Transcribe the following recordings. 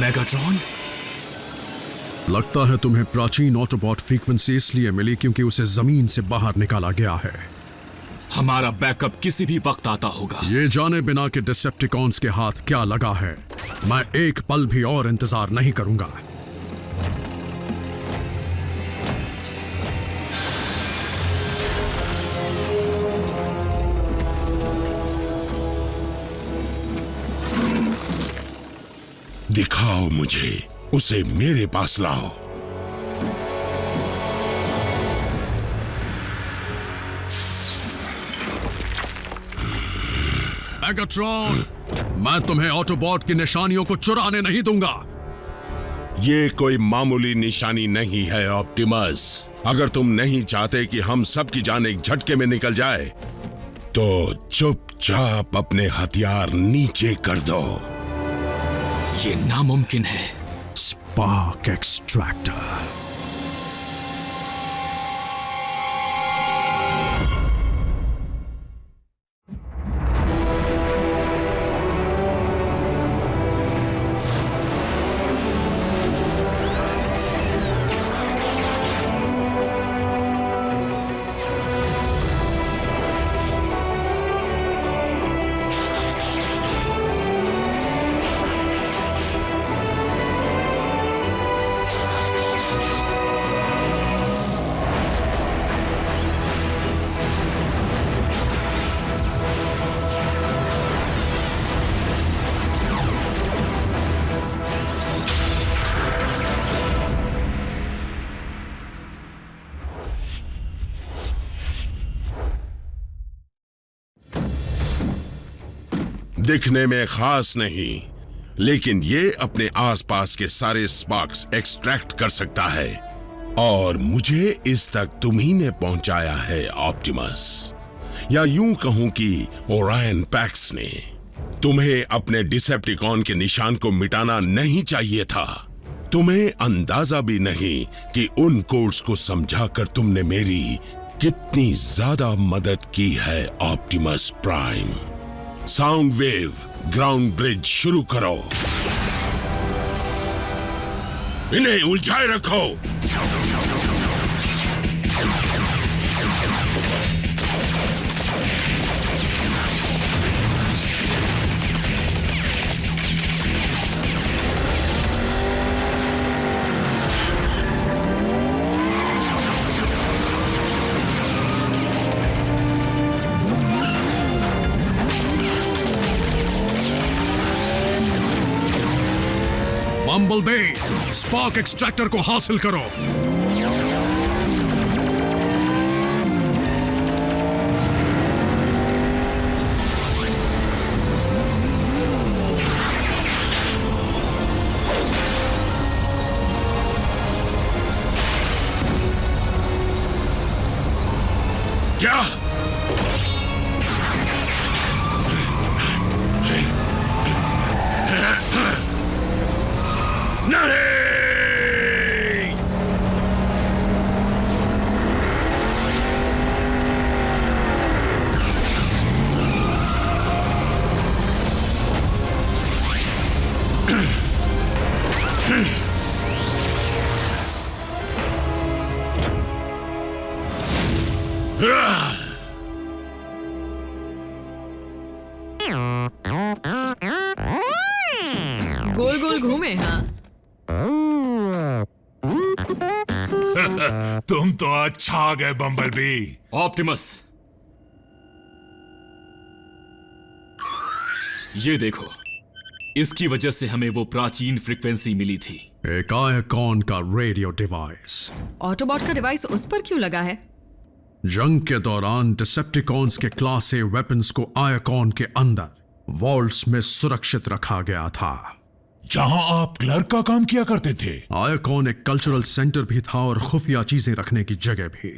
Megatron? लगता है तुम्हें प्राचीन ऑटोबॉट फ्रीक्वेंसी इसलिए मिली क्योंकि उसे जमीन से बाहर निकाला गया है। हमारा बैकअप किसी भी वक्त आता होगा। ये जाने बिना कि डिसेप्टिकॉन्स के हाथ क्या लगा है, मैं एक पल भी और इंतजार नहीं करूंगा। दिखाओ मुझे, उसे मेरे पास लाओ। मेगाट्रॉन, मैं तुम्हें ऑटोबॉट की निशानियों को चुराने नहीं दूंगा। ये कोई मामूली निशानी नहीं है ऑप्टिमस। अगर तुम नहीं चाहते कि हम सब की जान एक झटके में निकल जाए, तो चुपचाप अपने हथियार नीचे कर दो। ये नामुमकिन है। Spark extractor. दिखने में खास नहीं, लेकिन ये अपने आसपास के सारे स्पार्क्स एक्सट्रैक्ट कर सकता है, और मुझे इस तक तुम्ही ने पहुंचाया है ऑप्टिमस। या यूं कहूं कि ओरायन पैक्स ने। तुम्हें अपने डिसेप्टिकॉन के निशान को मिटाना नहीं चाहिए था। तुम्हें अंदाजा भी नहीं कि उन कोड्स को समझाकर तुमने मेरी कितनी ज्यादा मदद की है Optimus prime. Sound wave ground bridge शुरू करो। इन्हें उलझाए रखो। बम्बलबी, स्पार्क एक्सट्रैक्टर को हासिल करो। क्या? नहीं! गोल गोल घूमे। हाँ, तुम तो अच्छा आ गए बम्बलबी। ऑप्टिमस, ये देखो, इसकी वजह से हमें वो प्राचीन फ्रीक्वेंसी मिली थी। एक आयकॉन का रेडियो डिवाइस। ऑटोबॉट का डिवाइस उस पर क्यों लगा है? जंग के दौरान डिसेप्टिकॉन्स के क्लास ए वेपन्स को आयकॉन के अंदर वॉल्ट्स में सुरक्षित रखा गया था, जहां आप क्लर्क का काम किया करते थे। आयकॉन एक कल्चरल सेंटर भी था और खुफिया चीजें रखने की जगह भी।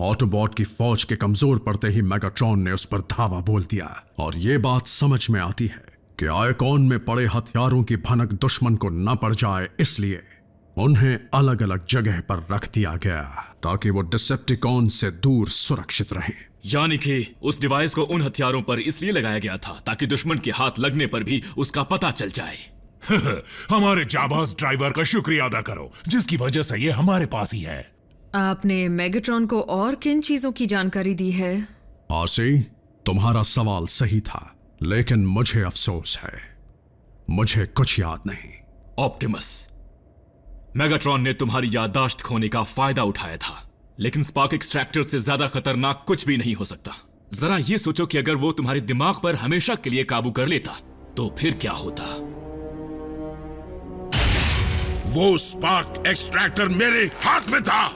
ऑटोबॉट की फौज के कमजोर पड़ते ही मेगाट्रॉन ने उस पर धावा बोल दिया, और ये बात समझ में आती है कि आयकॉन में पड़े हथियारों की भनक दुश्मन को न पड़ जाए, इसलिए उन्हें अलग अलग जगह पर रख दिया गया ताकि वो डिसेप्टिकॉन से दूर सुरक्षित रहें। यानी कि उस डिवाइस को उन हथियारों पर इसलिए लगाया गया था ताकि दुश्मन के हाथ लगने पर भी उसका पता चल जाए। हमारे जाबाज ड्राइवर का शुक्रिया अदा करो, जिसकी वजह से ये हमारे पास ही है। आपने मेगाट्रॉन को और किन चीजों की जानकारी दी है? आरसी, तुम्हारा सवाल सही था, लेकिन मुझे अफसोस है, मुझे कुछ याद नहीं। ऑप्टिमस, मेगाट्रॉन ने तुम्हारी याददाश्त खोने का फायदा उठाया था, लेकिन स्पार्क एक्सट्रैक्टर से ज्यादा खतरनाक कुछ भी नहीं हो सकता। जरा ये सोचो कि अगर वो तुम्हारे दिमाग पर हमेशा के लिए काबू कर लेता तो फिर क्या होता। वो स्पार्क एक्सट्रैक्टर मेरे हाथ में था।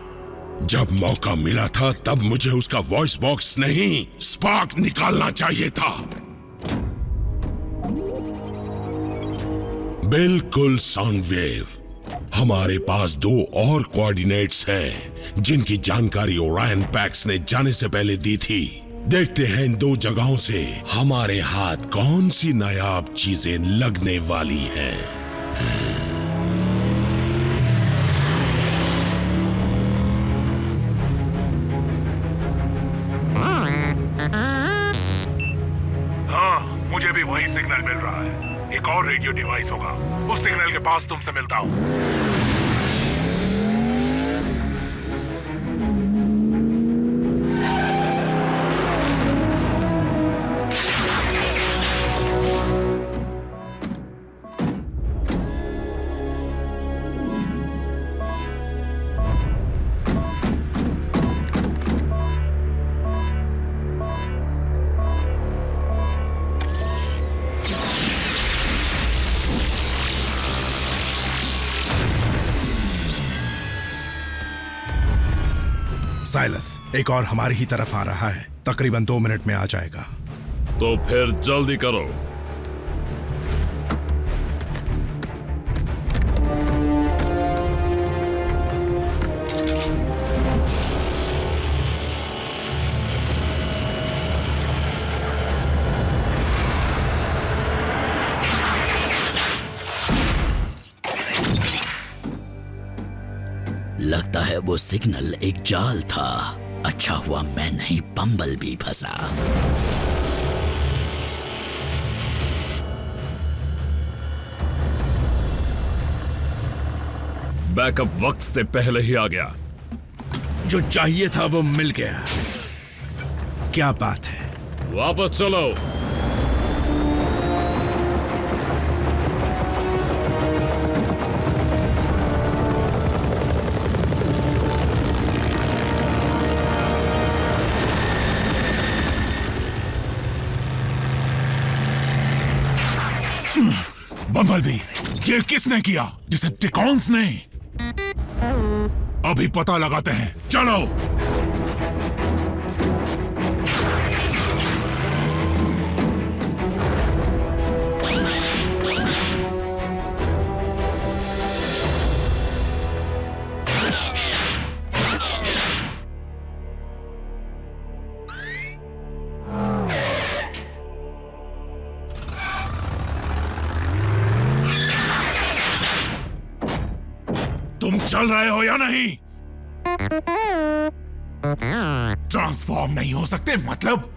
जब मौका मिला था तब मुझे उसका वॉइस बॉक्स नहीं, स्पार्क निकालना चाहिए था। बिल्कुल साउंड वेव। हमारे पास 2 और कोऑर्डिनेट्स हैं जिनकी जानकारी ओरायन पैक्स ने जाने से पहले दी थी। देखते हैं इन 2 जगहों से हमारे हाथ कौन सी नायाब चीजें लगने वाली हैं। मुझे भी वही सिग्नल मिल रहा है। एक और रेडियो डिवाइस होगा, उस सिग्नल के पास तुमसे मिलता हूं। साइलस, एक और हमारी ही तरफ आ रहा है, तकरीबन 2 मिनट में आ जाएगा। तो फिर जल्दी करो। लगता है वो सिग्नल एक जाल था। अच्छा हुआ मैं नहीं, बम्बल भी फंसा। बैकअप वक्त से पहले ही आ गया। जो चाहिए था वो मिल गया। क्या बात है। वापस चलो। बम्बलबी, ये किसने किया? डिसेप्टिकॉन्स ने। अभी पता लगाते हैं, चलो। तुम चल रहे हो या नहीं? ट्रांसफॉर्म नहीं हो सकते मतलब?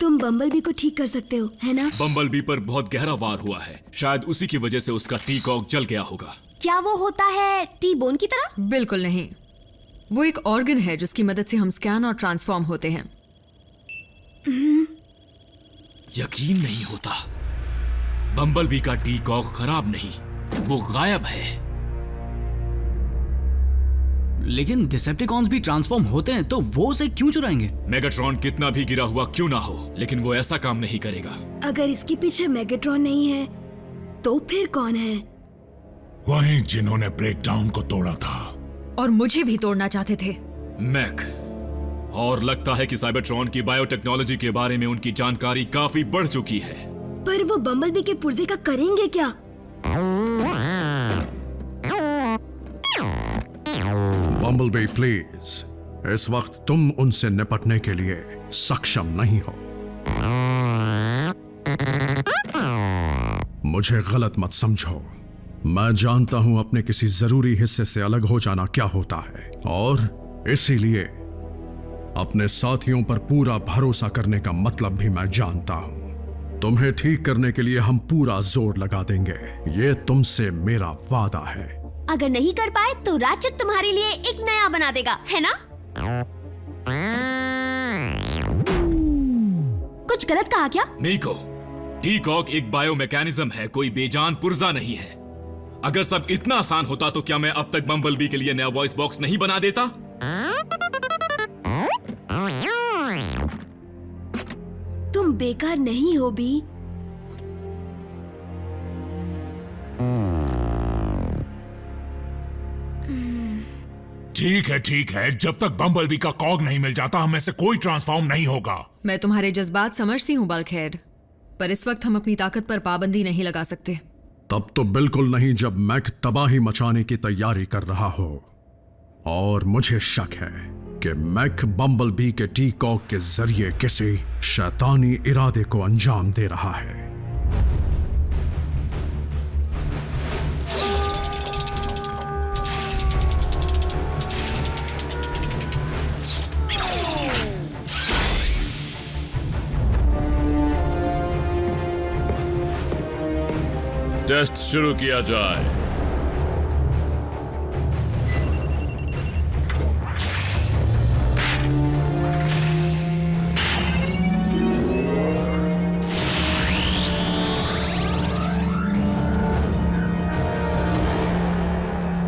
तुम बम्बलबी को ठीक कर सकते हो, है ना? बम्बलबी पर बहुत गहरा वार हुआ है, शायद उसी की वजह से उसका टी-कॉक जल गया होगा। क्या वो होता है टी बोन की तरह? बिल्कुल नहीं, वो एक ऑर्गन है जिसकी मदद से हम स्कैन और ट्रांसफॉर्म होते हैं। यकीन नहीं होता, बम्बलबी का टी-कॉक खराब नहीं, वो गायब है। लेकिन डिसेप्टिकॉन्स भी ट्रांसफॉर्म होते हैं, तो वो उसे क्यों चुराएंगे? मेगाट्रॉन कितना भी गिरा हुआ क्यों ना हो, लेकिन वो ऐसा काम नहीं करेगा। अगर इसके पीछे मेगाट्रॉन नहीं है तो फिर कौन है? वही जिन्होंने ब्रेकडाउन को तोड़ा था और मुझे भी तोड़ना चाहते थे। मैक, और लगता है कि साइबरट्रॉन की बायोटेक्नोलॉजी के बारे में उनकी जानकारी काफी बढ़ चुकी है। पर वो बम्बलबी के पुर्जे का करेंगे क्या? बम्बलबी प्लीज, इस वक्त तुम उनसे निपटने के लिए सक्षम नहीं हो। मुझे गलत मत समझो। मैं जानता हूं अपने किसी जरूरी हिस्से से अलग हो जाना क्या होता है, और इसीलिए अपने साथियों पर पूरा भरोसा करने का मतलब भी मैं जानता हूं। तुम्हें ठीक करने के लिए हम पूरा जोर लगा देंगे, ये तुमसे मेरा वादा है। अगर नहीं कर पाए तो राचक तुम्हारे लिए एक नया बना देगा, है ना? कुछ गलत कहा क्या? नीको, टी-कॉक एक बायोमैकेनिज्म है, कोई बेजान पुर्जा नहीं है। अगर सब इतना आसान होता तो क्या मैं अब तक बम्बलबी के लिए नया वॉइस बॉक्स नहीं बना देता? तुम बेकार नहीं हो बी। ठीक है, जब तक बम्बलबी का कॉग नहीं मिल जाता हमें से कोई ट्रांसफॉर्म नहीं होगा। मैं तुम्हारे जज्बात समझती हूँ बल्कहेड, पर इस वक्त हम अपनी ताकत पर पाबंदी नहीं लगा सकते। तब तो बिल्कुल नहीं जब मैक तबाही मचाने की तैयारी कर रहा हो। और मुझे शक है कि मैक बम्बलबी के टी-कॉक के जरिए किसी शैतानी इरादे को अंजाम दे रहा है। टेस्ट शुरू किया जाए।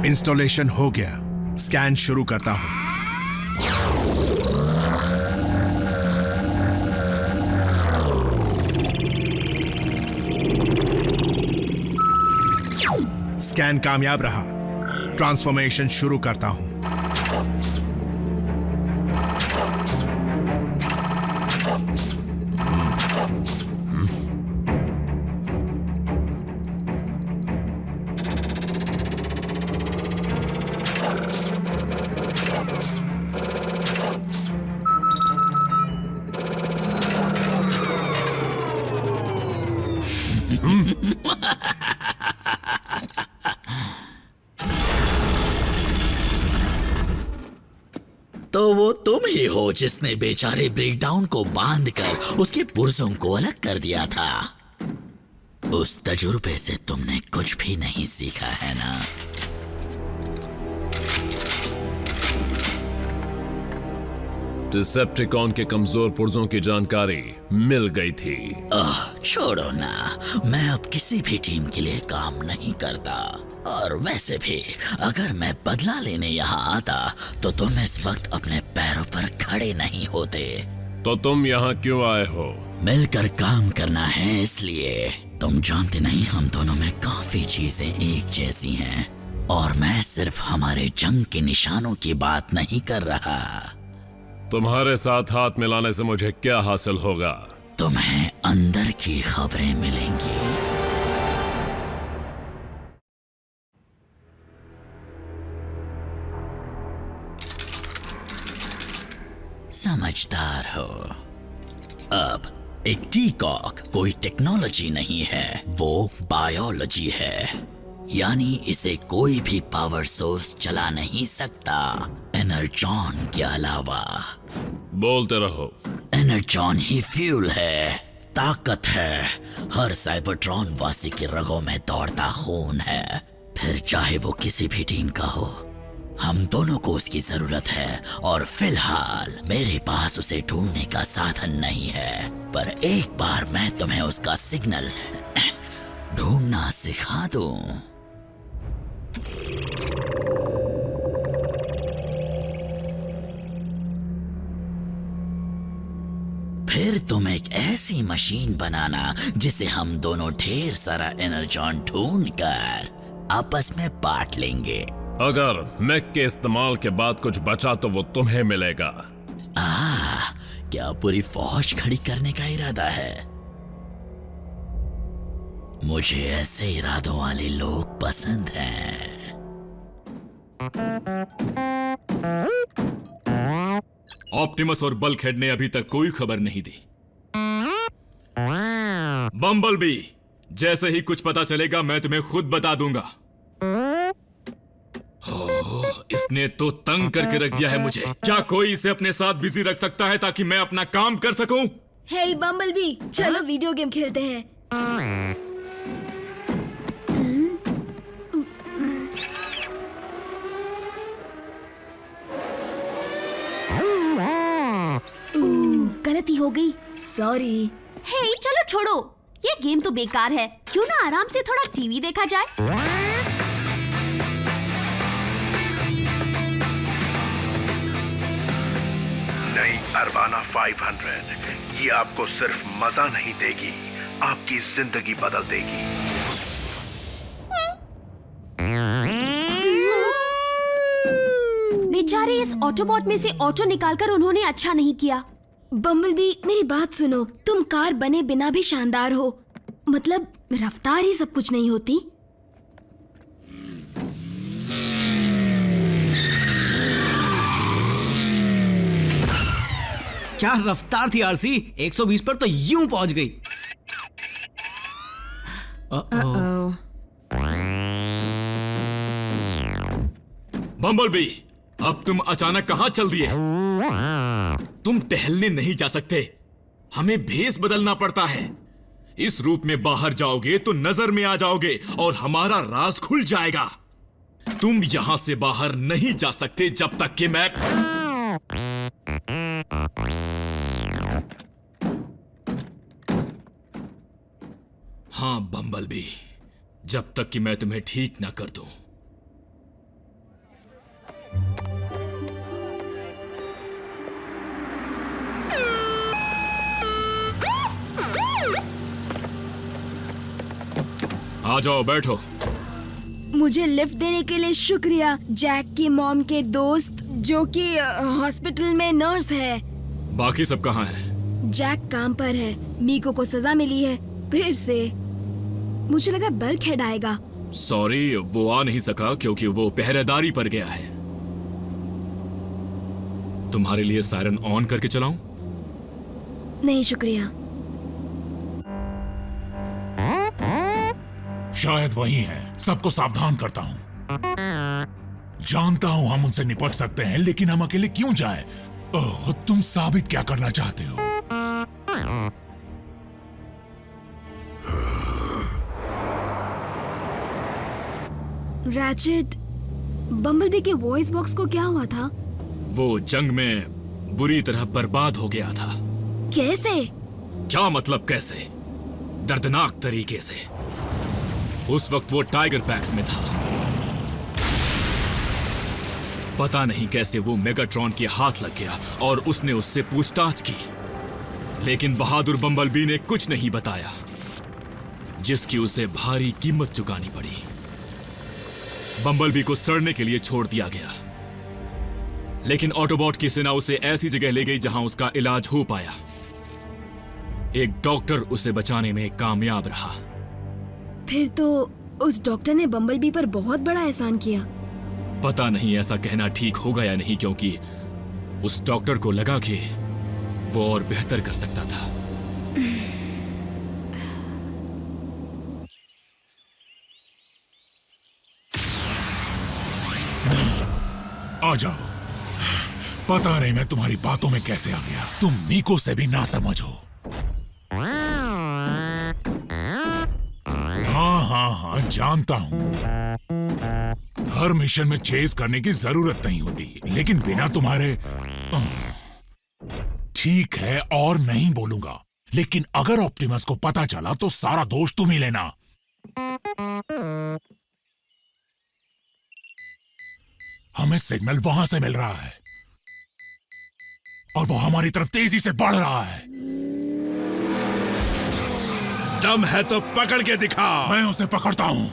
इंस्टॉलेशन हो गया, स्कैन शुरू करता हूं। स्कैन कामयाब रहा, ट्रांसफॉर्मेशन शुरू करता हूं। तो वो तुम ही हो जिसने बेचारे ब्रेकडाउन को बांधकर उसके पुर्जों को अलग कर दिया था। उस तजुर्बे से तुमने कुछ भी नहीं सीखा है ना? डिसेप्टिकॉन के कमजोर पुर्जों की जानकारी मिल गई थी। छोड़ो ना, मैं अब किसी भी टीम के लिए काम नहीं करता। और वैसे भी अगर मैं बदला लेने यहाँ आता तो तुम इस वक्त अपने पैरों पर खड़े नहीं होते। तो तुम यहाँ क्यों आए हो? मिलकर काम करना है इसलिए। तुम जानते नहीं, हम दोनों में काफी चीजें एक जैसी हैं। और मैं सिर्फ हमारे जंग के निशानों की बात नहीं कर रहा। तुम्हारे साथ हाथ मिलाने से मुझे क्या हासिल होगा? तुम्हें अंदर की खबरें मिलेंगी। समझदार हो। अब एक टी-कॉक कोई टेक्नोलॉजी नहीं है, वो बायोलॉजी है। यानी इसे कोई भी पावर सोर्स चला नहीं सकता एनर्जॉन के अलावा। बोलते रहो। एनर्जॉन ही फ्यूल है, ताकत है, हर साइबरट्रॉन वासी के रगों में दौड़ता खून है। फिर चाहे वो किसी भी टीम का हो, हम दोनों को उसकी जरूरत है। और फिलहाल मेरे पास उसे ढूंढने का साधन नहीं है, पर एक बार मैं तुम्हें उसका सिग्नल ढूंढना सिखा दूं। फिर तुम एक ऐसी मशीन बनाना जिसे हम दोनों ढेर सारा एनर्जॉन ढूंढकर आपस में बांट लेंगे। अगर मैक के इस्तेमाल के बाद कुछ बचा तो वो तुम्हें मिलेगा। क्या पूरी फौज खड़ी करने का इरादा है? मुझे ऐसे इरादों वाले लोग पसंद हैं। ऑप्टिमस और बल्कहेड ने अभी तक कोई खबर नहीं दी। बम्बलबी, जैसे ही कुछ पता चलेगा मैं तुम्हें खुद बता दूंगा। इसने तो तंग करके रख दिया है मुझे। क्या कोई इसे अपने साथ बिजी रख सकता है ताकि मैं अपना काम कर सकूं? हे बम्बलबी, चलो वीडियो गेम खेलते हैं। गलती हो गई, सॉरी। हे चलो छोड़ो, ये गेम तो बेकार है। क्यों ना आराम से थोड़ा टीवी देखा जाए? नई अरबाना 500 ये आपको सिर्फ मजा नहीं देगी, आपकी जिंदगी बदल देगी। बेचारे इस ऑटोबॉट में से ऑटो निकालकर उन्होंने अच्छा नहीं किया। बम्बलबी मेरी बात सुनो, तुम कार बने बिना भी शानदार हो। मतलब रफ्तार ही सब कुछ नहीं होती। क्या रफ्तार थी आरसी, 120 पर तो यूं पहुंच गई। बम्बलबी, अब तुम अचानक कहां चल दिए? तुम टहलने नहीं जा सकते, हमें भेस बदलना पड़ता है। इस रूप में बाहर जाओगे तो नजर में आ जाओगे और हमारा राज खुल जाएगा। तुम यहां से बाहर नहीं जा सकते जब तक कि मैं... हाँ बम्बलबी, जब तक कि मैं तुम्हें ठीक ना कर दूं। आ जाओ, बैठो। मुझे लिफ्ट देने के लिए शुक्रिया, जैक की मॉम के दोस्त जो कि हॉस्पिटल में नर्स है। बाकी सब कहाँ हैं? जैक काम पर है, मीको को सजा मिली है फिर से। मुझे लगा बल्कहेड आएगा। सॉरी, वो आ नहीं सका क्योंकि वो पहरेदारी पर गया है। तुम्हारे लिए सायरन ऑन करके चलाऊं? नहीं शुक्रिया। शायद वही है, सबको सावधान करता हूँ। जानता हूँ हम उनसे निपट सकते हैं, लेकिन हम अकेले क्यों जाएं? ओह, तुम साबित क्या करना चाहते हो? रैचेट, बम्बलबी के वॉइस बॉक्स को क्या हुआ था? वो जंग में बुरी तरह बर्बाद हो गया था। कैसे? क्या मतलब कैसे? दर्दनाक तरीके से। उस वक्त वो टाइगर पैक्स में था। पता नहीं कैसे वो मेगाट्रॉन के हाथ लग गया और उसने उससे पूछताछ की, लेकिन बहादुर बम्बलबी ने कुछ नहीं बताया, जिसकी उसे भारी कीमत चुकानी पड़ी। बम्बलबी को सड़ने के लिए छोड़ दिया गया, लेकिन ऑटोबॉट की सेना उसे ऐसी जगह ले गई जहां उसका इलाज हो पाया। एक डॉक्टर उसे बचाने में कामयाब रहा। फिर तो उस डॉक्टर ने बम्बलबी पर बहुत बड़ा एहसान किया। पता नहीं ऐसा कहना ठीक होगा या नहीं, क्योंकि उस डॉक्टर को लगा कि वो और बेहतर कर सकता था। आ जाओ। पता नहीं मैं तुम्हारी बातों में कैसे आ गया। तुम मीको से भी ना समझो। हाँ, जानता हूं। हर मिशन में चेस करने की जरूरत नहीं होती, लेकिन बिना तुम्हारे... ठीक है, और नहीं बोलूंगा, लेकिन अगर ऑप्टिमस को पता चला तो सारा दोष तुम ही लेना। हमें सिग्नल वहां से मिल रहा है और वो हमारी तरफ तेजी से बढ़ रहा है। दम है तो पकड़ के दिखा। मैं उसे पकड़ता हूं।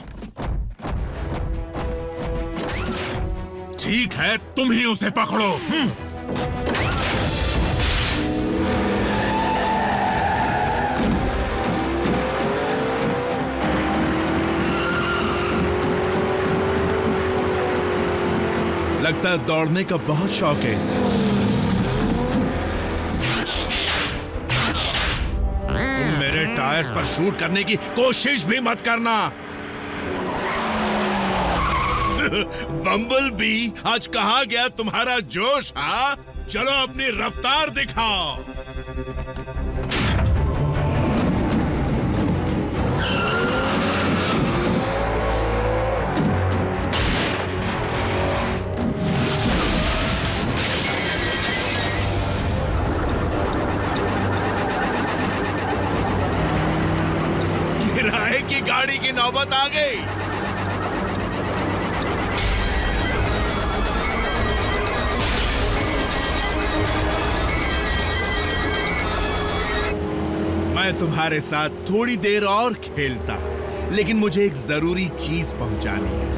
ठीक है, तुम ही उसे पकड़ो। लगता है दौड़ने का बहुत शौक है इसे। तुम मेरे टायर्स पर शूट करने की कोशिश भी मत करना। बम्बल बी, आज कहाँ गया तुम्हारा जोश? हाँ, चलो अपनी रफ्तार दिखाओ। किराए की गाड़ी की नौबत आ गई। मैं तुम्हारे साथ थोड़ी देर और खेलता, लेकिन मुझे एक जरूरी चीज पहुंचानी है।